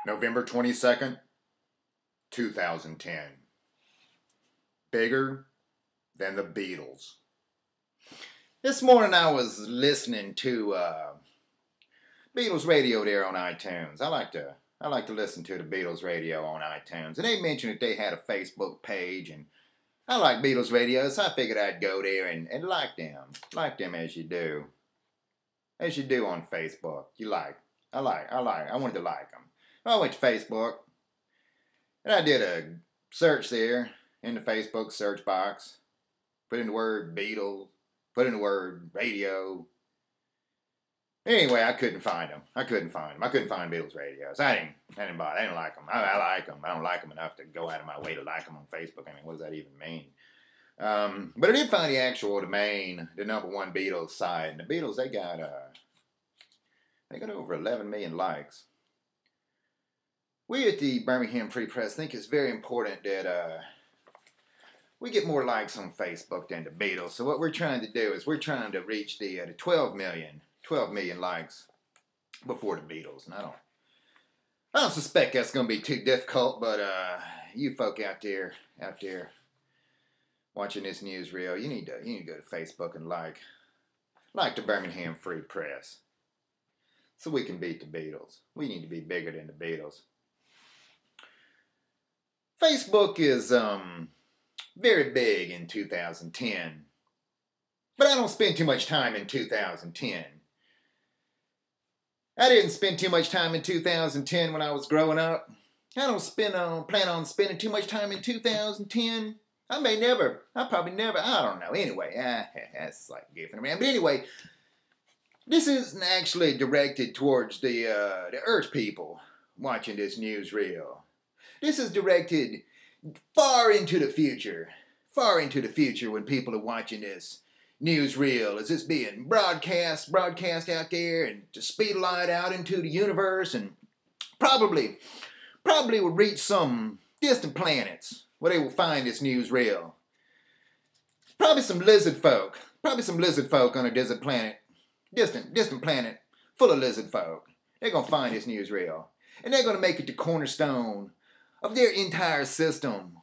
November 22nd, 2010. Bigger than the Beatles. This morning I was listening to Beatles radio there on iTunes. I like to listen to the Beatles radio on iTunes. And they mentioned that they had a Facebook page, and I like Beatles radio, so I figured I'd go there and like them. Like them as you do. As you do on Facebook. I wanted to like them. I went to Facebook, and I did a search there in the Facebook search box. Put in the word Beatles, put in the word radio. Anyway, I couldn't find them. I couldn't find Beatles radios. I didn't buy. I didn't like them. I like them. I don't like them enough to go out of my way to like them on Facebook. I mean, what does that even mean? But I did find the actual domain, the #1 Beatles site. And the Beatles, they got over 11 million likes. We at the Birmingham Free Press think it's very important that we get more likes on Facebook than the Beatles. So what we're trying to do is we're trying to reach the 12 million likes before the Beatles. And I don't suspect that's going to be too difficult, but you folk out there watching this newsreel, you need to go to Facebook and like the Birmingham Free Press, so we can beat the Beatles. We need to be bigger than the Beatles. Facebook is very big in 2010, but I don't spend too much time in 2010. I didn't spend too much time in 2010 when I was growing up. I don't plan on spending too much time in 2010. I probably never, I don't know. Anyway, that's like giving around. But anyway, this isn't actually directed towards the Earth people watching this newsreel. This is directed far into the future when people are watching this newsreel. Is this being broadcast out there and to speed light out into the universe, and probably will reach some distant planets where they will find this newsreel. Probably some lizard folk on a distant planet full of lizard folk. They're going to find this newsreel, and they're going to make it the cornerstone of their entire system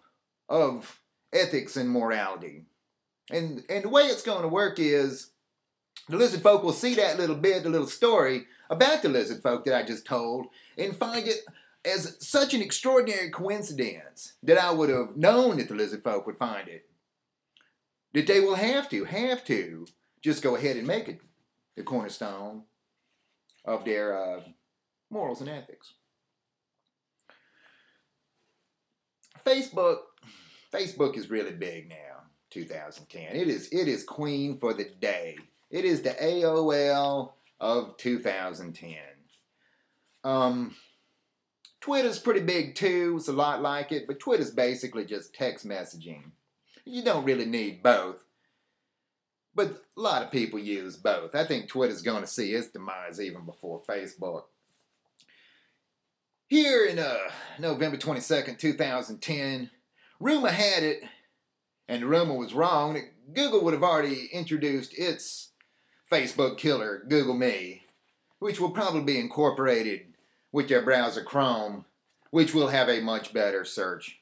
of ethics and morality. And the way it's going to work is the lizard folk will see that little story about the lizard folk that I just told, and find it as such an extraordinary coincidence that I would have known that the lizard folk would find it, that they will have to just go ahead and make it the cornerstone of their morals and ethics. Facebook is really big now, 2010. It is queen for the day. It is the AOL of 2010. Twitter's pretty big too. It's a lot like it, but Twitter's basically just text messaging. You don't really need both, but a lot of people use both. I think Twitter's going to see its demise even before Facebook. Here in November 22nd, 2010, rumor had it, and the rumor was wrong, that Google would have already introduced its Facebook killer, Google Me, which will probably be incorporated with their browser Chrome, which will have a much better search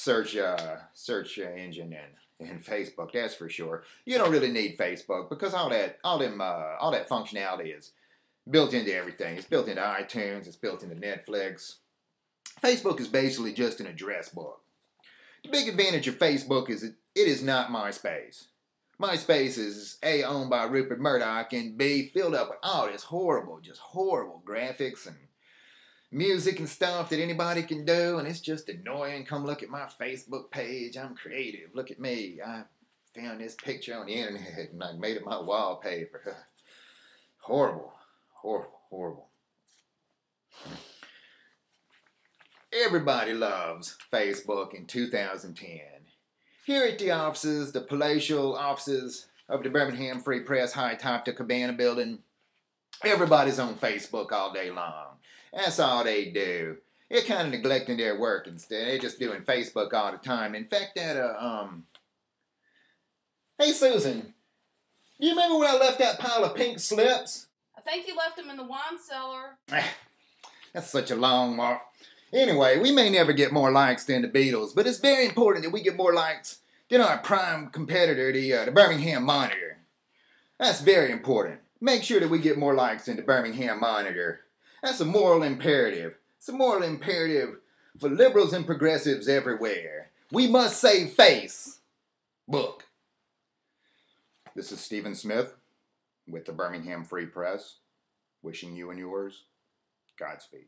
engine than Facebook. That's for sure. You don't really need Facebook because all that functionality is built into everything. It's built into iTunes. It's built into Netflix. Facebook is basically just an address book. The big advantage of Facebook is it is not MySpace. MySpace is A, owned by Rupert Murdoch, and B, filled up with all this horrible graphics and music and stuff that anybody can do, and it's just annoying. Come look at my Facebook page. I'm creative. Look at me. I found this picture on the internet and I made it my wallpaper. Horrible. Everybody loves Facebook in 2010. Here at the offices, the palatial offices of the Birmingham Free Press, high top the Cabana building, everybody's on Facebook all day long. That's all they do. They're kind of neglecting their work instead. They're just doing Facebook all the time. In fact, hey Susan, do you remember where I left that pile of pink slips? I think you left them in the wine cellar. That's such a long mark. Anyway, we may never get more likes than the Beatles, but it's very important that we get more likes than our prime competitor, the Birmingham Monitor. That's very important. Make sure that we get more likes than the Birmingham Monitor. That's a moral imperative. It's a moral imperative for liberals and progressives everywhere. We must save face. Book. This is Stephen Smith with the Birmingham Free Press, wishing you and yours Godspeed.